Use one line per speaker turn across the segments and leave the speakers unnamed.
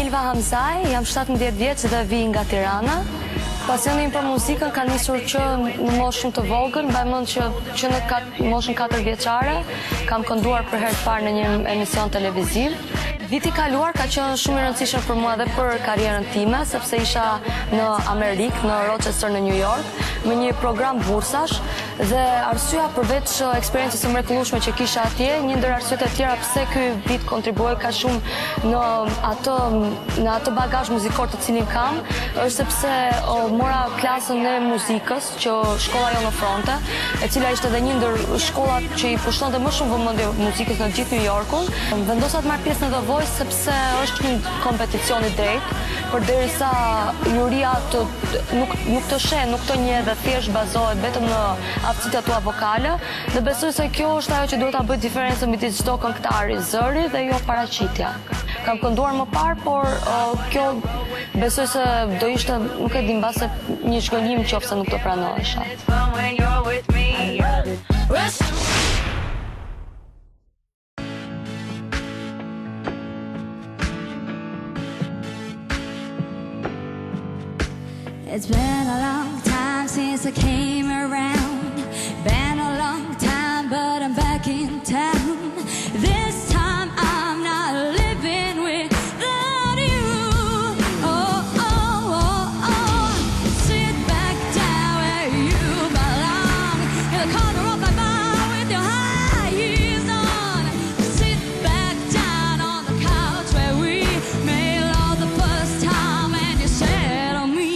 Milva Hamzaj, jam 17 vjeç dhe vi nga Tirana. Pasioni im për muzikën ka nisur që në moshë shumë të vogël, mbaj mend që në moshën 4 vjeçare kam kënduar për herë të parë në një emision televiziv. Viti kaluar ka qenë shumë i rëndësishëm për mua dhe për karrierën time, sepse isha në Amerikë, në Rochester, në New York, me një program bursash dhe arsyeja përveç eksperiencës së mrekullueshme që kisha atje, një ndër arsyet e tjera pse ky vit kontribuoi ka shumë në atë bagazh muzikor të cilin kam, është sepse mora klasën e muzikës që shkolla jonë ofronte, e cila ishte edhe një ndër shkollat që i pushtonte më shumë vëmendje muzikës në gjithë New Yorkun. Vendosa të marr pjesë në The Voice sepse është një kompeticion i drejtë, përderisa juria nuk të sheh, nuk të njeh dhe thjesht bazohet vetëm në aftësitë tua vokale, dhe besoj se kjo është ajo që duhet ta bëjë diferencën midis çdo këngëtari zëri dhe jo paraqitja. Kam kënduar më parë, por kjo besoj se do ishte, nuk e di, mbase një shgënjim qofse nuk të pranohesha.
It's been a long time since I came around. Been a long time, but I'm back in town. This time I'm not living without you. Oh, oh, oh, oh. Sit back down where you belong, in the corner of my bar with your high heels on. Sit back down on the couch where we made love the first time, and you said on me,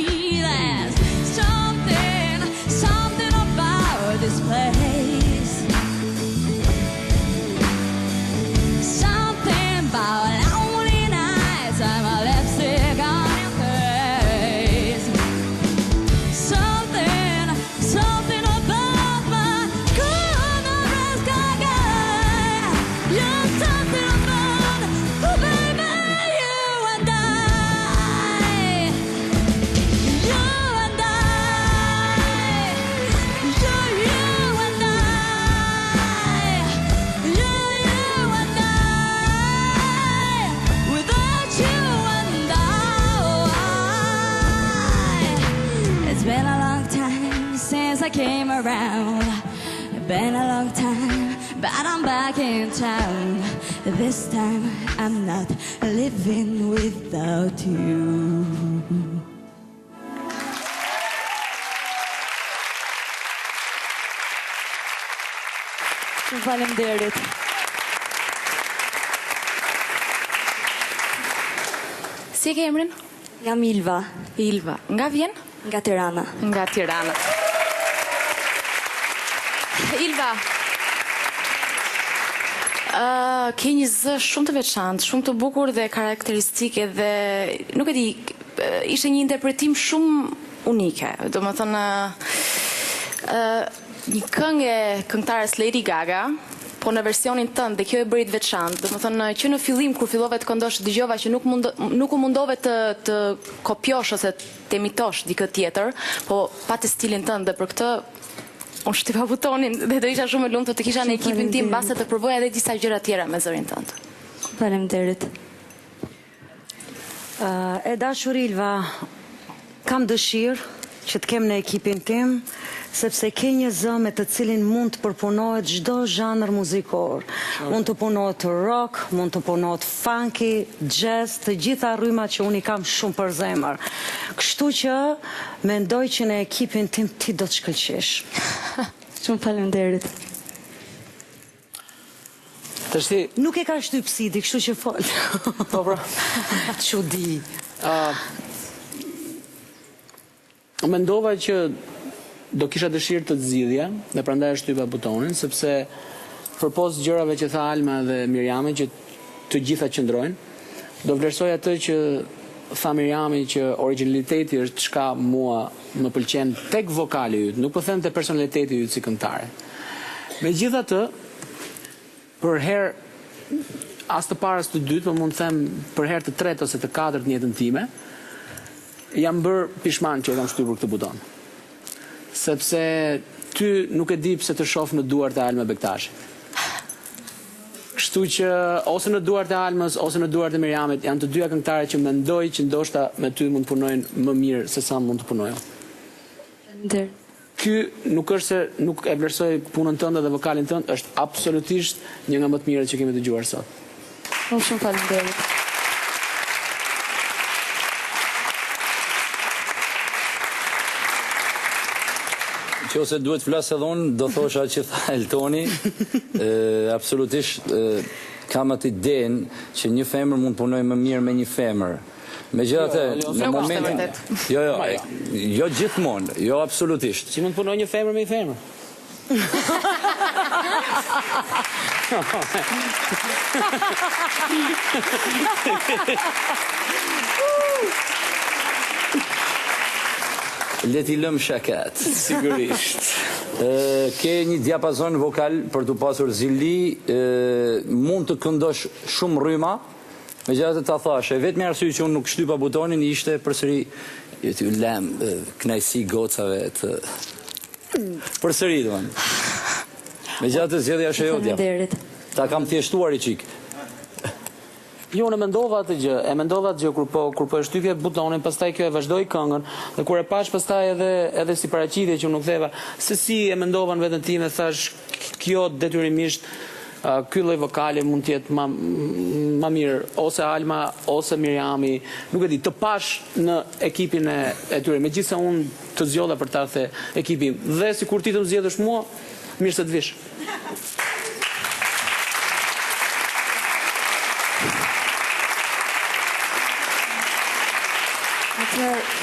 something about this place. Something about lonely nights and my lipstick on your face. Something about my good guy. You're something about, oh baby, you and I. You and I. You and I. Without you and I. It's been a long time since I came around. Been a long time, but I'm back in town. This time I'm not living without you.
Faleminderit.
Si e ke emrin?
Jam Ilva,
Ilva. Nga vjen?
nga Tirana.
Nga Tirana. Ilva, ke një zë shumë të veçantë, shumë të bukur dhe karakteristike dhe nuk e di, ishte një interpretim shumë unike. Do më thënë, një këngë e këngëtares Lady Gaga, po në versionin tënd, dhe kjo e bëri të veçantë. Do më thënë që në fillim kur fillove të këndosh, dëgjova që nuk u mundove të kopjosh ose të imitosh dikë tjetër, po patë stilin tënd, dhe për këtë unë shtypa butonin dhe do isha shumë e lumtur të kisha në ekipin tim mbase të përvoja edhe disa gjëra tjera me zërin tënd.
Faleminderit.
E dashur Ilva, kam dëshirë që të kem në ekipin tim, sepse ke një zë me të cilin mund të përpunohet çdo zhanër muzikor. Mund të punohet të rock, mund të punohet funky, jazz, të gjitha rrymat që unë i kam shumë për zemër. Kështu që mendoj që në ekipin tim ti do të shkëlqesh.
Shumë faleminderit.
Tashti,
Nuk e ka shtyp Sidi, kështu që fol.
po pra.
Çudi.
Mendova që do kisha dëshirë të zgjidhja dhe prandaj e shtypa butonin, sepse përpos gjërave që tha Alma dhe Mirjami që të gjitha qëndrojnë, do vlerësoj atë që tha Mirjami që originaliteti është çka mua më pëlqen tek vokali yt, nuk po them te personaliteti yt si këngëtare. Megjithatë, për herë as të parës të dytë, po mund të them për herë të tretë ose të katërt në jetën time, jam bërë pishman që e kam shtypur këtë buton. Sepse ty nuk e di pse të shoh në duart e Alma Bektashi. Kështu që ose në duart e Almës ose në duart e Miriamit janë të dyja këngëtarë që mendoj që ndoshta me ty mund të punojnë më mirë se sa mund të punojnë.
Faleminderit.
Ky nuk është se nuk e vlerësoj punën tënde dhe vokalin tënd, është absolutisht një nga më të mirët që kemi dëgjuar sot.
Shumë faleminderit.
Që ose duhet flasë edhe unë, do thosha që tha Eltoni, absolutisht kam atë idenë që një femër mund punoj më mirë me një femër. Megjithatë, në momentin... Jo gjithmonë, jo absolutisht.
Si mund punoj një femër me një femër?
Leti lëm shakat.
Sigurisht.
Ke një diapazon vokal për të pasur zili, mund të këndosh shumë rryma, megjithatë ta thash, e vetmi arsye që unë nuk shtypa butonin ishte përsëri ty lëm kënaqësi gocave të përsëri domon. Megjithatë zgjedhja është e jotja.
Faleminderit.
Ta kam thjeshtuar i çik.
Jo, e mendova atë gjë kur po e shtypje butonin, pastaj kjo e vazhdoi këngën, dhe kur e pash pastaj edhe si paraqitje që unë nuk theva, se si e mendova në veten time, thash kjo detyrimisht ky lloj vokale mund të jetë më mirë ose Alma ose Miriami, nuk e di, të pash në ekipin e tyre, megjithëse unë të zgjodha për ta the ekipin, dhe sikur ti të më zgjedhësh mua, mirë se të vish.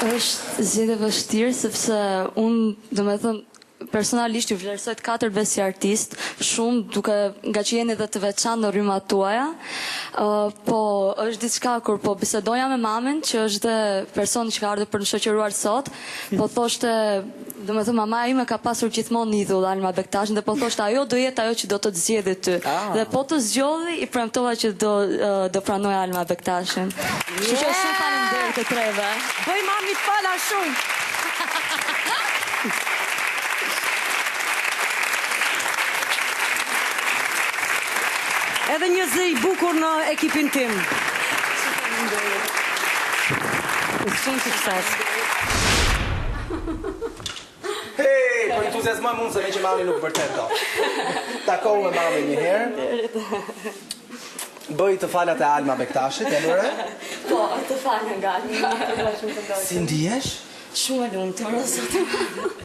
Është zgjedhje vështirë sepse unë, domethënë, personalisht ju vlerësoj të katërve si artist shumë, duke nga që jeni dhe të veçantë në rrymat tuaja, po është diçka kur po bisedoja me mamin, që është dhe personi që ka ardhur për në shoqëruar sot, po thoshte, domethënë mamaja ime ka pasur gjithmonë një idhull Alma Bektashin, dhe po thoshte ajo do jetë ajo që do të zgjedhë ty. Dhe po të zgjodhi, i premtova që do pranoj Alma Bektashin. Kështu që shumë faleminderit të treve.
Bëj mamit fala shumë. Edhe një zë i bukur në ekipin tim.
Shumë sukses.
Hej, për entuziasmoj mund se me që mami nuk vërtet do. Takohu me mami një herë. Bëj të falat e Alma Bektashit, e lëre?
Po, të falë nga Alma.
Si ndihesh?
Shumë e lumtur sot.